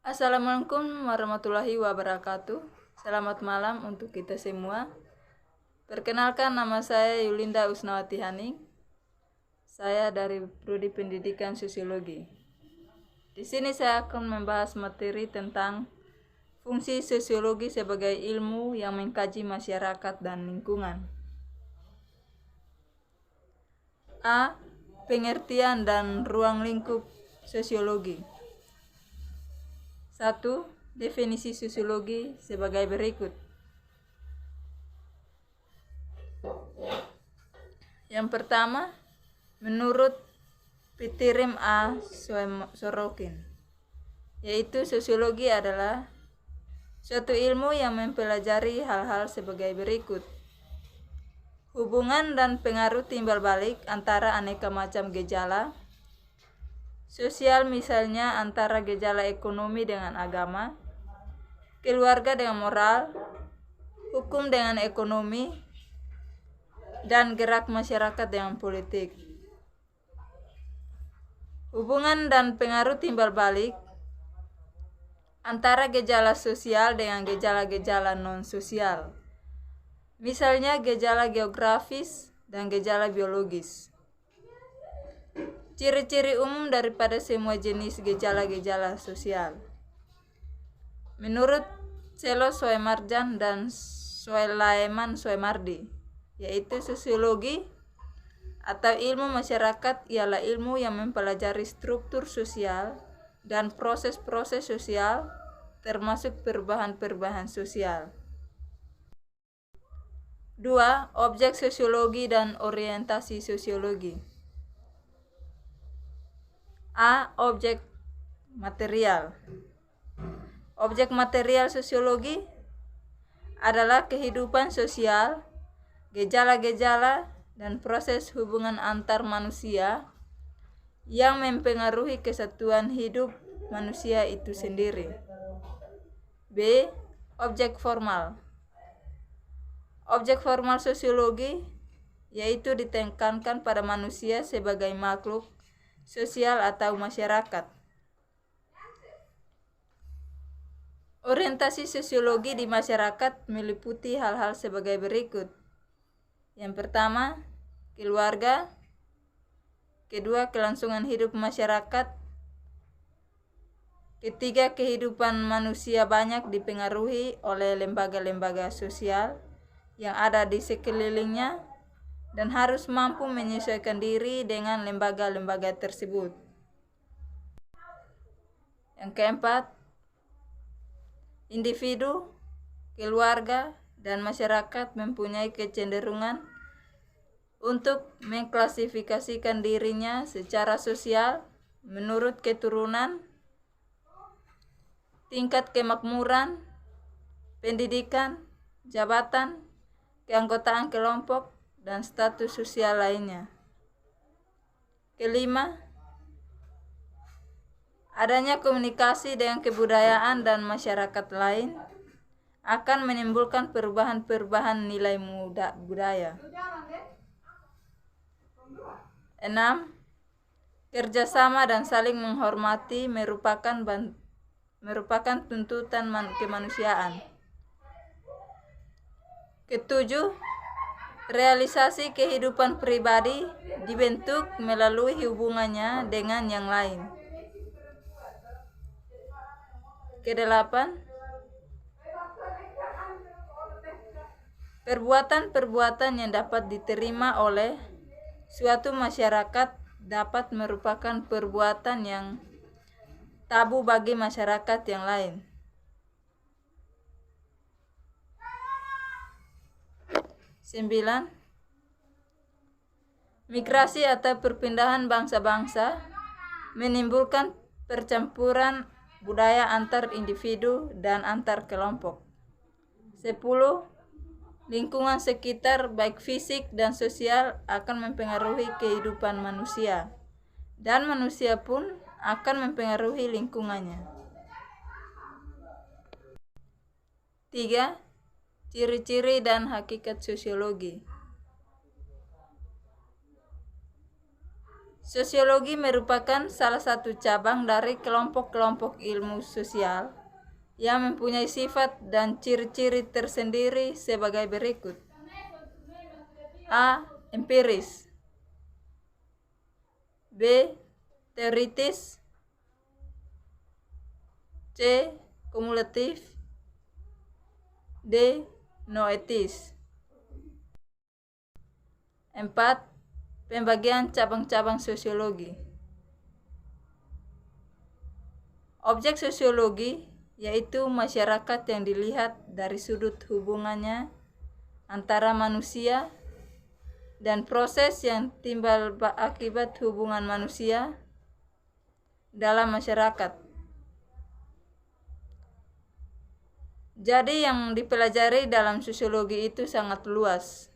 Assalamualaikum warahmatullahi wabarakatuh. Selamat malam untuk kita semua. Perkenalkan, nama saya Yulinda Usnawati Haning. Saya dari Prodi Pendidikan Sosiologi. Di sini saya akan membahas materi tentang fungsi sosiologi sebagai ilmu yang mengkaji masyarakat dan lingkungan. A. Pengertian dan ruang lingkup sosiologi. 1. Definisi sosiologi sebagai berikut. Yang pertama, menurut Pitirim A. Sorokin, yaitu sosiologi adalah suatu ilmu yang mempelajari hal-hal sebagai berikut. Hubungan dan pengaruh timbal balik antara aneka macam gejala sosial, misalnya antara gejala ekonomi dengan agama, keluarga dengan moral, hukum dengan ekonomi, dan gerak masyarakat dengan politik. Hubungan dan pengaruh timbal balik antara gejala sosial dengan gejala-gejala non-sosial, misalnya gejala geografis dan gejala biologis. Ciri-ciri umum daripada semua jenis gejala-gejala sosial. Menurut Celo Soemarjan dan Soelaeman Soemardi, yaitu sosiologi atau ilmu masyarakat ialah ilmu yang mempelajari struktur sosial dan proses-proses sosial, termasuk perubahan-perubahan sosial. 2. Objek sosiologi dan orientasi sosiologi. A. Objek material. Objek material sosiologi adalah kehidupan sosial, gejala-gejala, dan proses hubungan antar manusia yang mempengaruhi kesatuan hidup manusia itu sendiri. B. Objek formal. Objek formal sosiologi yaitu ditekankan pada manusia sebagai makhluk sosial atau masyarakat. Orientasi sosiologi di masyarakat meliputi hal-hal sebagai berikut. Yang pertama, keluarga. Kedua, kelangsungan hidup masyarakat. Ketiga, kehidupan manusia banyak dipengaruhi oleh lembaga-lembaga sosial yang ada di sekelilingnya dan harus mampu menyesuaikan diri dengan lembaga-lembaga tersebut. Yang keempat, individu, keluarga, dan masyarakat mempunyai kecenderungan untuk mengklasifikasikan dirinya secara sosial menurut keturunan, tingkat kemakmuran, pendidikan, jabatan, keanggotaan kelompok, dan status sosial lainnya. Kelima, adanya komunikasi dengan kebudayaan dan masyarakat lain akan menimbulkan perubahan-perubahan nilai budaya. 6. Kerjasama dan saling menghormati merupakan tuntutan kemanusiaan. Ketujuh, realisasi kehidupan pribadi dibentuk melalui hubungannya dengan yang lain. Kedelapan, perbuatan-perbuatan yang dapat diterima oleh suatu masyarakat dapat merupakan perbuatan yang tabu bagi masyarakat yang lain. 9. Migrasi atau perpindahan bangsa-bangsa menimbulkan percampuran budaya antar individu dan antar kelompok. 10. Lingkungan sekitar baik fisik dan sosial akan mempengaruhi kehidupan manusia, dan manusia pun akan mempengaruhi lingkungannya. 3. Ciri-ciri dan hakikat sosiologi. Sosiologi merupakan salah satu cabang dari kelompok-kelompok ilmu sosial yang mempunyai sifat dan ciri-ciri tersendiri sebagai berikut. A. Empiris. B. Teoritis. C. Kumulatif. D. Noetis. 4. Pembagian cabang-cabang sosiologi. Objek sosiologi yaitu masyarakat yang dilihat dari sudut hubungannya antara manusia dan proses yang timbul akibat hubungan manusia dalam masyarakat. Jadi yang dipelajari dalam sosiologi itu sangat luas.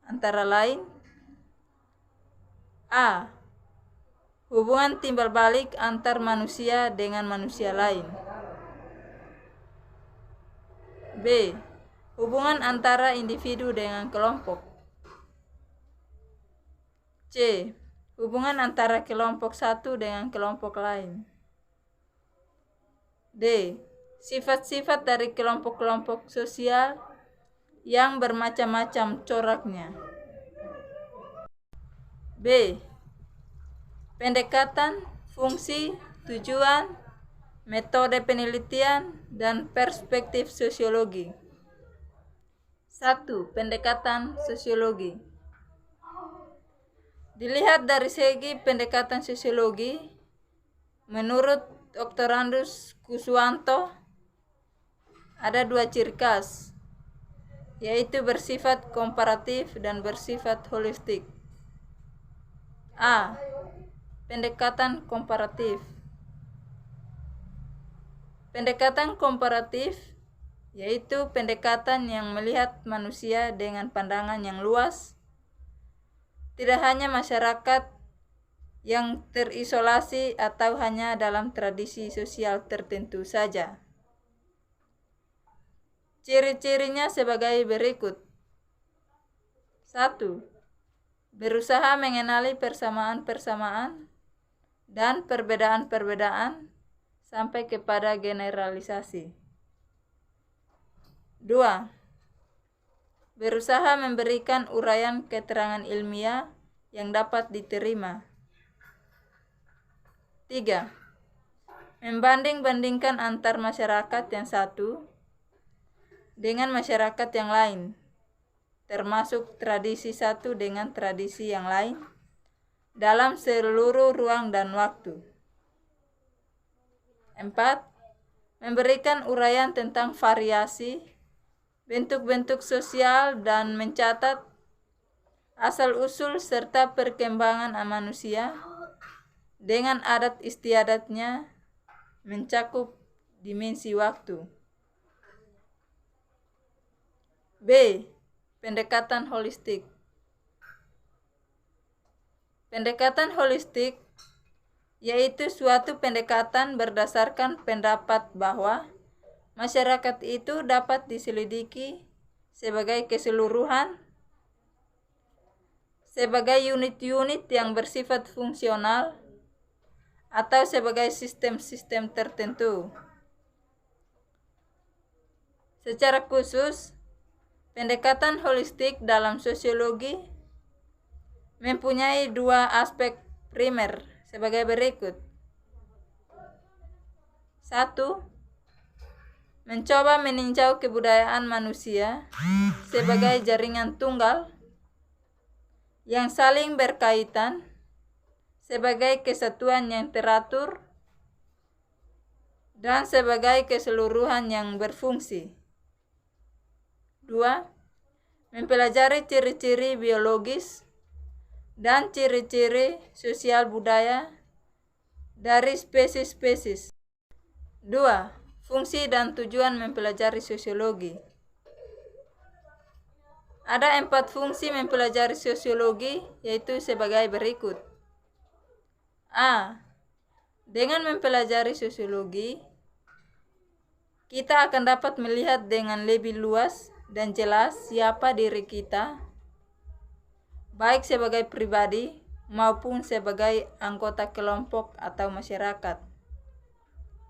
Antara lain A. Hubungan timbal balik antar manusia dengan manusia lain. B. Hubungan antara individu dengan kelompok. C. Hubungan antara kelompok satu dengan kelompok lain. D. Sifat-sifat dari kelompok-kelompok sosial yang bermacam-macam coraknya. B. Pendekatan, fungsi, tujuan, metode penelitian, dan perspektif sosiologi. 1. Pendekatan sosiologi. Dilihat dari segi pendekatan sosiologi, menurut Dr. Andus Kuswanto, ada 2 ciri khas, yaitu bersifat komparatif dan bersifat holistik. A. Pendekatan komparatif. Pendekatan komparatif yaitu pendekatan yang melihat manusia dengan pandangan yang luas, tidak hanya masyarakat yang terisolasi atau hanya dalam tradisi sosial tertentu saja. Ciri-cirinya sebagai berikut. 1. Berusaha mengenali persamaan-persamaan dan perbedaan-perbedaan sampai kepada generalisasi. 2. Berusaha memberikan uraian keterangan ilmiah yang dapat diterima. 3. Membanding-bandingkan antar masyarakat yang satu dengan masyarakat yang lain, termasuk tradisi satu dengan tradisi yang lain dalam seluruh ruang dan waktu. 4. Memberikan uraian tentang variasi, bentuk-bentuk sosial dan mencatat asal-usul serta perkembangan manusia dengan adat istiadatnya mencakup dimensi waktu. B. Pendekatan holistik. Pendekatan holistik yaitu suatu pendekatan berdasarkan pendapat bahwa masyarakat itu dapat diselidiki sebagai keseluruhan, sebagai unit-unit yang bersifat fungsional, atau sebagai sistem-sistem tertentu. Secara khusus, pendekatan holistik dalam sosiologi mempunyai 2 aspek primer sebagai berikut. 1. Mencoba meninjau kebudayaan manusia sebagai jaringan tunggal yang saling berkaitan sebagai kesatuan yang teratur dan sebagai keseluruhan yang berfungsi. 2. Mempelajari ciri-ciri biologis dan ciri-ciri sosial budaya dari spesies-spesies. 2. Fungsi dan tujuan mempelajari sosiologi. Ada 4 fungsi mempelajari sosiologi, yaitu sebagai berikut. A. Dengan mempelajari sosiologi, kita akan dapat melihat dengan lebih luas dan jelas siapa diri kita, baik sebagai pribadi maupun sebagai anggota kelompok atau masyarakat.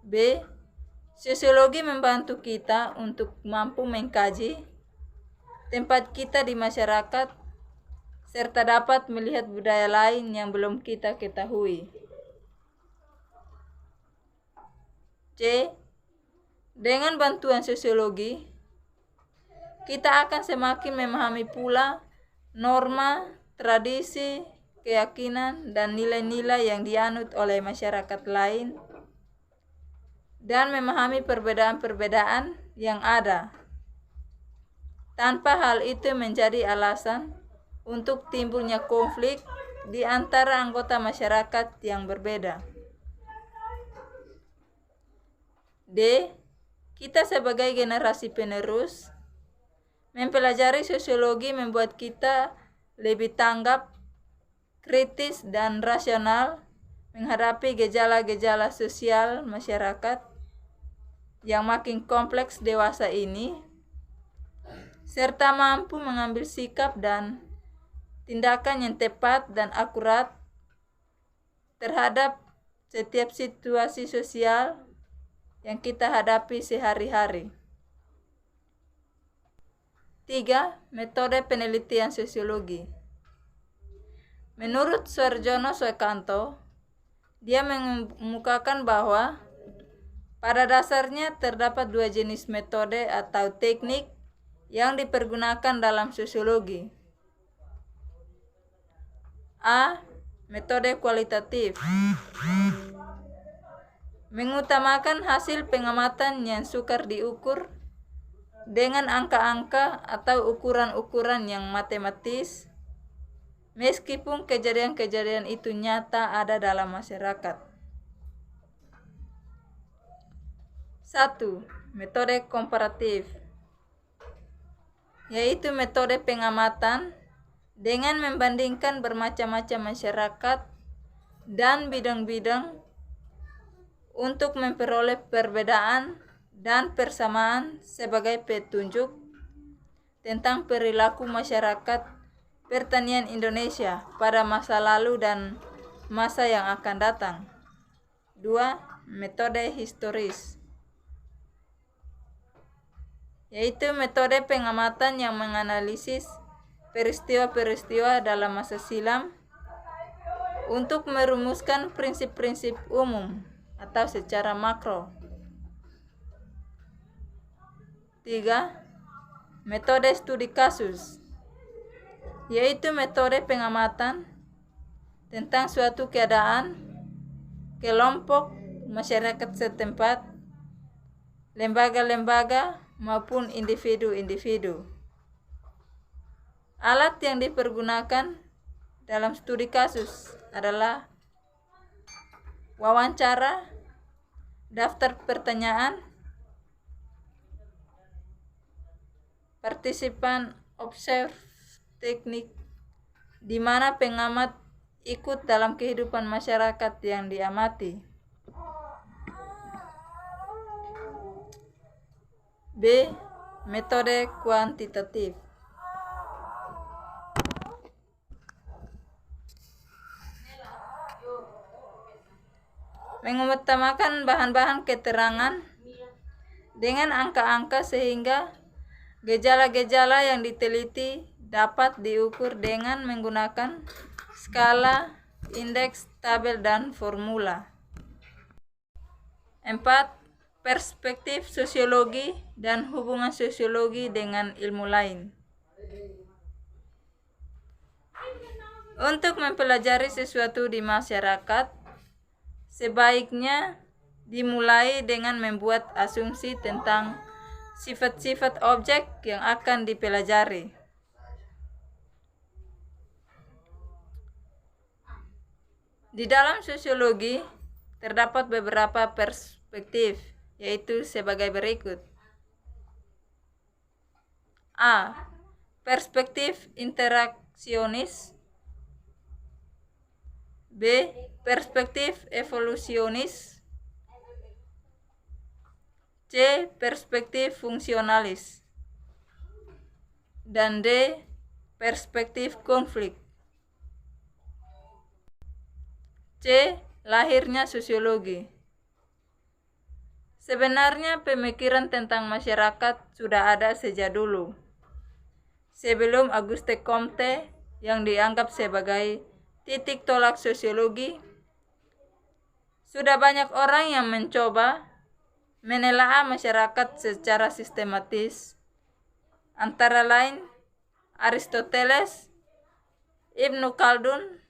B. Sosiologi membantu kita untuk mampu mengkaji tempat kita di masyarakat serta dapat melihat budaya lain yang belum kita ketahui. C. Dengan bantuan sosiologi, kita akan semakin memahami pula norma, tradisi, keyakinan, dan nilai-nilai yang dianut oleh masyarakat lain dan memahami perbedaan-perbedaan yang ada, tanpa hal itu menjadi alasan untuk timbulnya konflik di antara anggota masyarakat yang berbeda. D. Kita sebagai generasi penerus, mempelajari sosiologi membuat kita lebih tanggap, kritis, dan rasional menghadapi gejala-gejala sosial masyarakat yang makin kompleks dewasa ini, serta mampu mengambil sikap dan tindakan yang tepat dan akurat terhadap setiap situasi sosial yang kita hadapi sehari-hari. 3. Metode penelitian sosiologi. Menurut Suarjono Soekanto, dia mengemukakan bahwa pada dasarnya terdapat dua jenis metode atau teknik yang dipergunakan dalam sosiologi. A. Metode kualitatif, mengutamakan hasil pengamatan yang sukar diukur dengan angka-angka atau ukuran-ukuran yang matematis, meskipun kejadian-kejadian itu nyata ada dalam masyarakat. 1. Metode komparatif, yaitu metode pengamatan dengan membandingkan bermacam-macam masyarakat dan bidang-bidang untuk memperoleh perbedaan dan persamaan sebagai petunjuk tentang perilaku masyarakat pertanian Indonesia pada masa lalu dan masa yang akan datang. 2. Metode historis, yaitu metode pengamatan yang menganalisis peristiwa-peristiwa dalam masa silam untuk merumuskan prinsip-prinsip umum atau secara makro. 3. Metode studi kasus, yaitu metode pengamatan tentang suatu keadaan, kelompok, masyarakat setempat, lembaga-lembaga, maupun individu-individu. Alat yang dipergunakan dalam studi kasus adalah wawancara, daftar pertanyaan, partisipan observe teknik, di mana pengamat ikut dalam kehidupan masyarakat yang diamati. B. Metode kuantitatif, mengutamakan bahan-bahan keterangan dengan angka-angka sehingga gejala-gejala yang diteliti dapat diukur dengan menggunakan skala, indeks, tabel, dan formula. 4. Perspektif sosiologi dan hubungan sosiologi dengan ilmu lain. Untuk mempelajari sesuatu di masyarakat, sebaiknya dimulai dengan membuat asumsi tentang sifat-sifat objek yang akan dipelajari. Di dalam sosiologi terdapat beberapa perspektif, yaitu sebagai berikut. A. Perspektif interaksionis. B. Perspektif evolusionis. C. Perspektif fungsionalis. Dan D. Perspektif konflik. C. Lahirnya sosiologi. Sebenarnya pemikiran tentang masyarakat sudah ada sejak dulu. Sebelum Auguste Comte yang dianggap sebagai titik tolak sosiologi, sudah banyak orang yang mencoba menelaah masyarakat secara sistematis, antara lain Aristoteles, Ibnu Khaldun,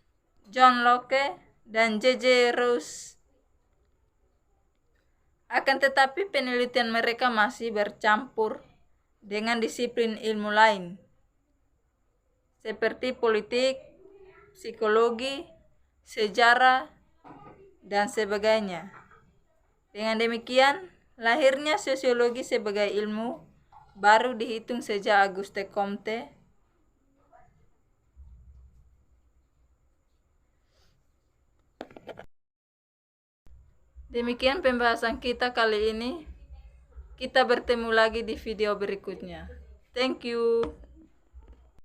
John Locke, dan J.J. Rawls. Akan tetapi penelitian mereka masih bercampur dengan disiplin ilmu lain, seperti politik, psikologi, sejarah, dan sebagainya. Dengan demikian, lahirnya sosiologi sebagai ilmu baru dihitung sejak Auguste Comte. Demikian pembahasan kita kali ini. Kita bertemu lagi di video berikutnya. Thank you.